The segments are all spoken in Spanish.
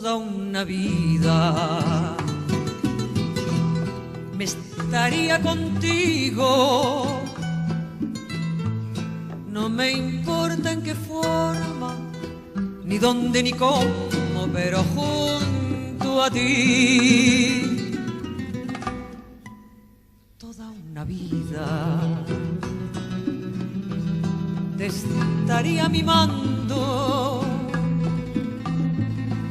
toda una vida me estaría contigo. No me importa en qué forma, ni dónde ni cómo, pero junto a ti toda una vida te estaría mimando,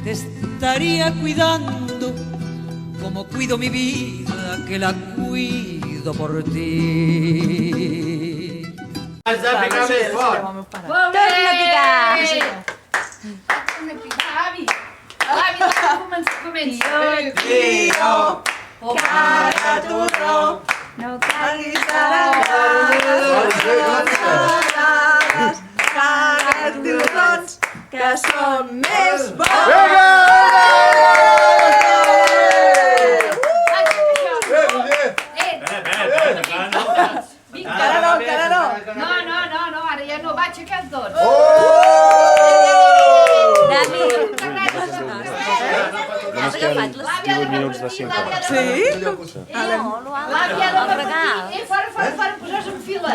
te estaría cuidando como cuido mi vida, que la cuido por ti. Torna a picar! Avi, comença. Tio, cara turró, No cares turrons, que són més bons. Encara no. No, ara ja no vaig a cap tots. Dani, Només queden 18 minuts de cinc. Sí? L'àvia ha de repetir. Fora, posar-se en fila.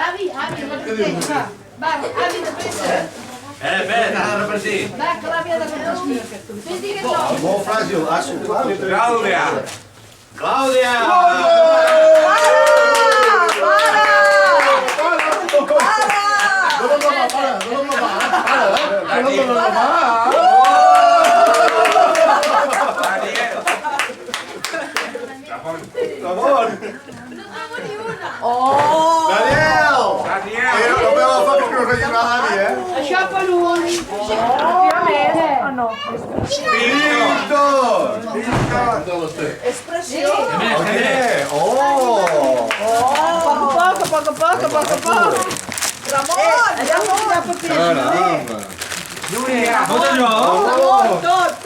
Avi, la repeteix. Va, avi, de pressa. T'ha de repetir. Va, que l'àvia ha de repetir. Fes digues no. Molt fràgil. Clàudia. Clàudia. Oh! Daniel! No veu la foto que no faci una Dani, Això per un. Víctor! És preciós! Oh! Poc a poc. Ramon! Caramba! Júlia, bota jo! Tot!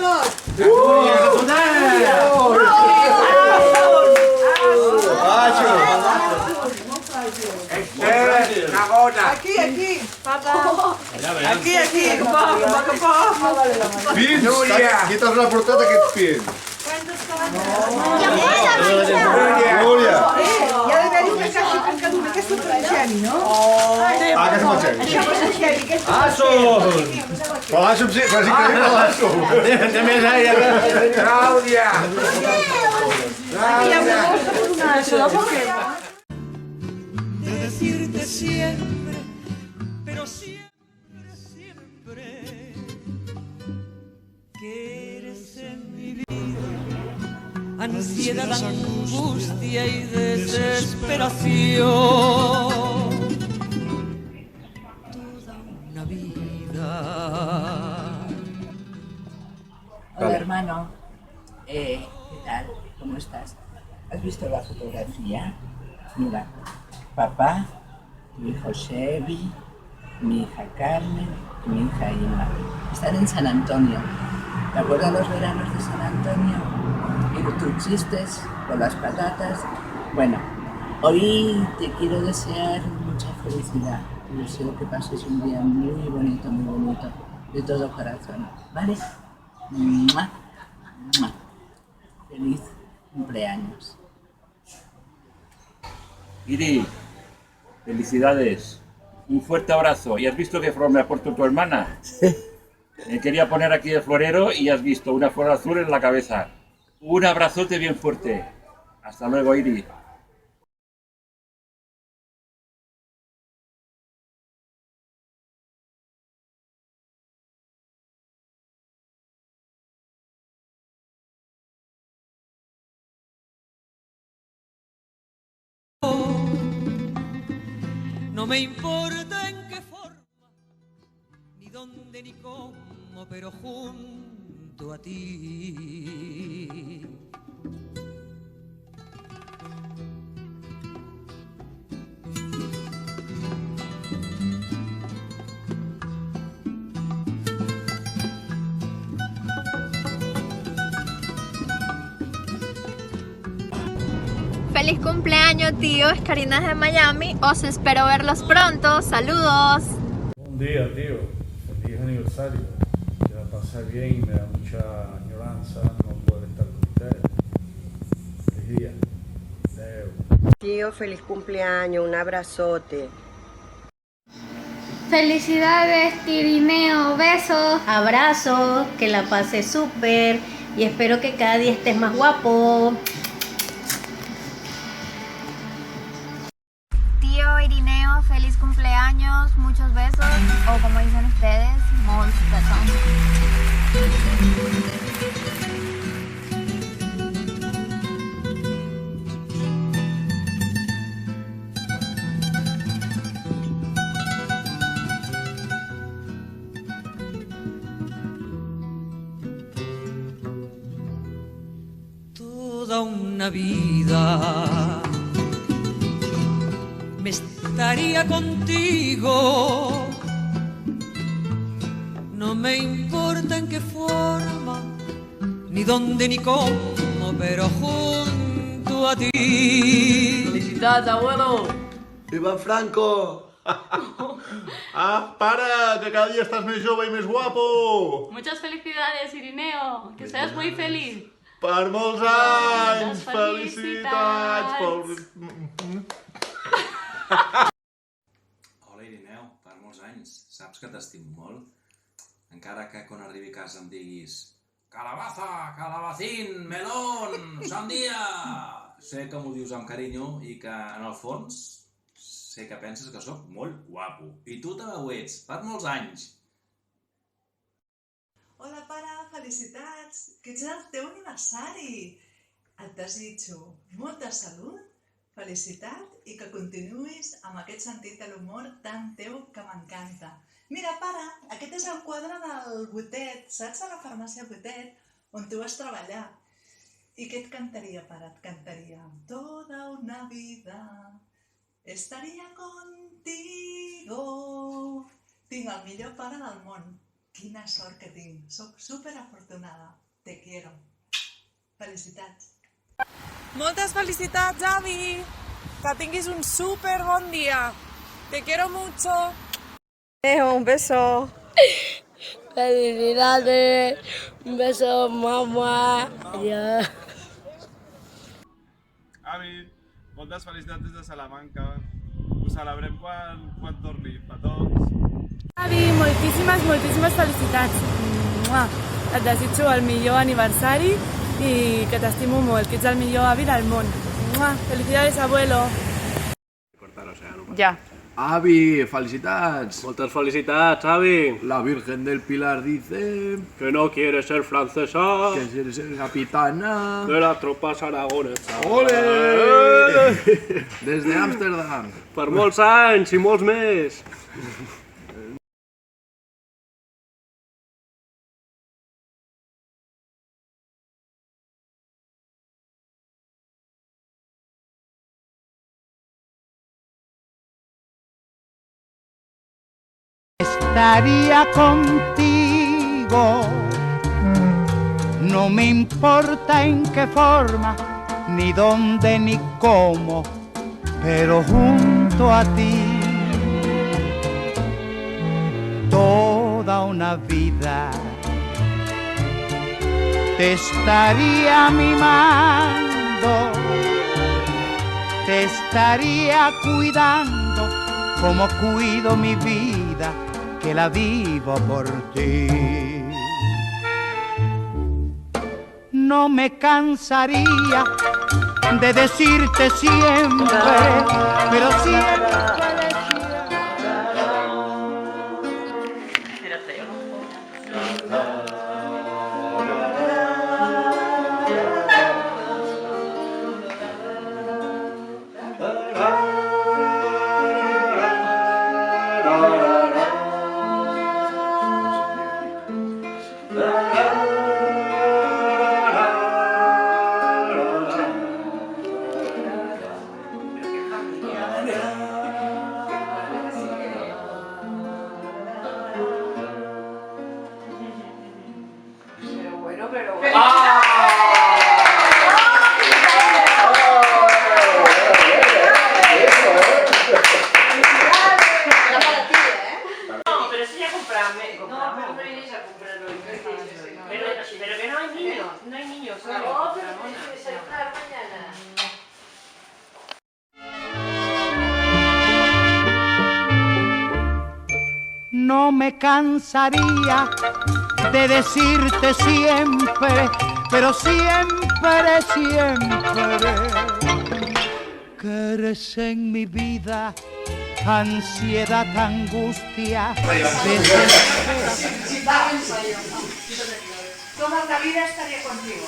Baixo! Aquí, papà. Aquí, a poc. Pins! Qui te'ls ha portat aquests pins? Júlia! Hi ha d'haver-hi una caixa per cada una, aquesta per en Xemi, no? Ah, que és el Xemi. Això per en Xemi, aquesta per en Assos! Però l'Asso, sí, però és increïble l'Asso. Clàudia! De decirte siempre, pero siempre que eres en mi vida ansiedad, angustia y desesperación. Toda una vida. Hola hermano, ¿qué tal? ¿Cómo estás? ¿Has visto la fotografía? Mira, papá, mi hijo Chevy, mi hija Carmen y mi hija Inma. Están en San Antonio. ¿Te acuerdas los veranos de San Antonio? Y tus chistes con las patatas. Bueno, hoy te quiero desear mucha felicidad. Deseo que pases un día muy bonito, de todo corazón, ¿vale? ¡Mua! ¡Mua! Feliz cumpleaños. Iri, felicidades. Un fuerte abrazo. ¿Y has visto qué flor me ha puesto tu hermana? Me quería poner aquí el florero y has visto una flor azul en la cabeza. Un abrazote bien fuerte. Hasta luego, Iri. No me importa en qué forma, ni dónde ni cómo, pero junto a ti. feliz cumpleaños, tío. Es Karina de Miami. Os espero verlos pronto. Saludos. Buen día, tío. Feliz aniversario. Que la pasé bien y me da mucho mucha añoranza no poder estar con ustedes. Feliz día. Adeu. Tío, feliz cumpleaños, un abrazote. Felicidades, Irineo, besos. Abrazos, que la pases súper y espero que cada día estés más guapo. Tío Irineo, feliz cumpleaños, muchos besos, o como dicen ustedes, molts besos. Toda una vida me estaría contigo, no me importa en qué forma, ni dónde ni cómo, pero junto a ti. ¡Felicidades, abuelo! ¡Viva Franco! ¡Ah, para! Que cada día estás més jove i més guapo! Muchas felicidades, Irineo. Que seas muy feliz. Per molts anys! Moltes Felicitats! Hola, Irineu, per molts anys. Saps que t'estimo molt? Encara que quan arribi a casa em diguis calabaza, calabacín, melón, sandía... Sé que m'ho dius amb carinyo i que, en el fons, sé que penses que sóc molt guapo. I tu també ho ets, per molts anys. Hola, pare, felicitats! Que ets el teu aniversari! Et desitjo molta salut, felicitat i que continuïs amb aquest sentit de l'humor tan teu que m'encanta. Mira, pare, aquest és el quadre del Botet, saps? A la farmàcia Botet, on tu vas treballar. I què et cantaria, pare? Et cantaria toda una vida estaria contigo. Tinc el millor pare del món. Quina sort que tinc. Soc superafortunada. Te quiero. Felicitats. Moltes felicitats, avi! Que tinguis un super bon dia. Te quiero mucho. Un beso. Felicidades. Un beso, mamá. Adiós. Avi, moltes felicitats des de Salamanca. Ho celebrem quan torni, petons. Avi, moltíssimes felicitats. Mua. Et desitjo el millor aniversari i que t'estimo molt, que ets el millor avi del món. Mua. Felicidades, abuelo. Ja. Avi, felicitats. Moltes felicitats, avi. La Virgen del Pilar dice Que no quiere ser francesa. que quiere ser capitana. De las tropas aragonesas. ¡Ole! Desde Ámsterdam. Per molts anys i molts més. Estaría contigo, no me importa en qué forma, ni dónde ni cómo, pero junto a ti toda una vida te estaría mimando, te estaría cuidando como cuido mi vida, que la vivo por ti. No me cansaría de decirte siempre, pero siempre No me cansaría de decirte siempre, pero siempre, siempre, que eres en mi vida ansiedad, angustia, Toda la vida estaré contigo.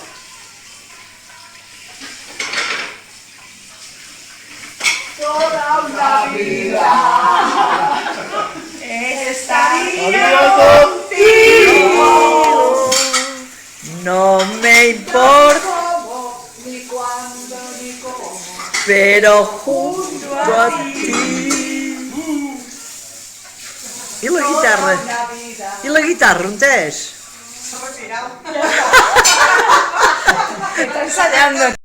Toda una vida estaría contigo. No me importa, Ni cuándo ni cómo. pero junto a ti. I la guitarra? I la guitarra, on és? Está ensayando.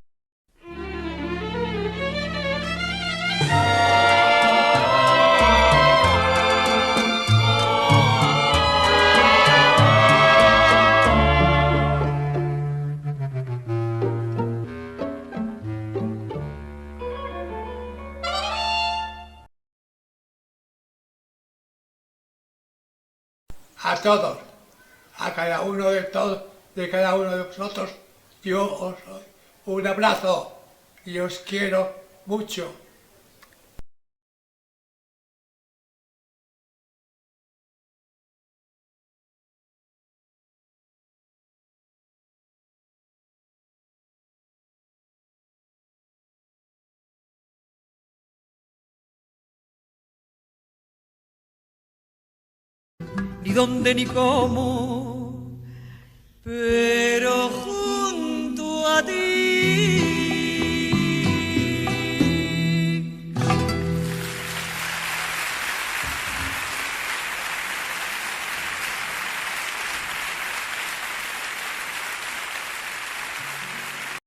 A todos, a cada uno de cada uno de vosotros, yo os doy un abrazo y os quiero mucho. Ni dónde ni cómo, pero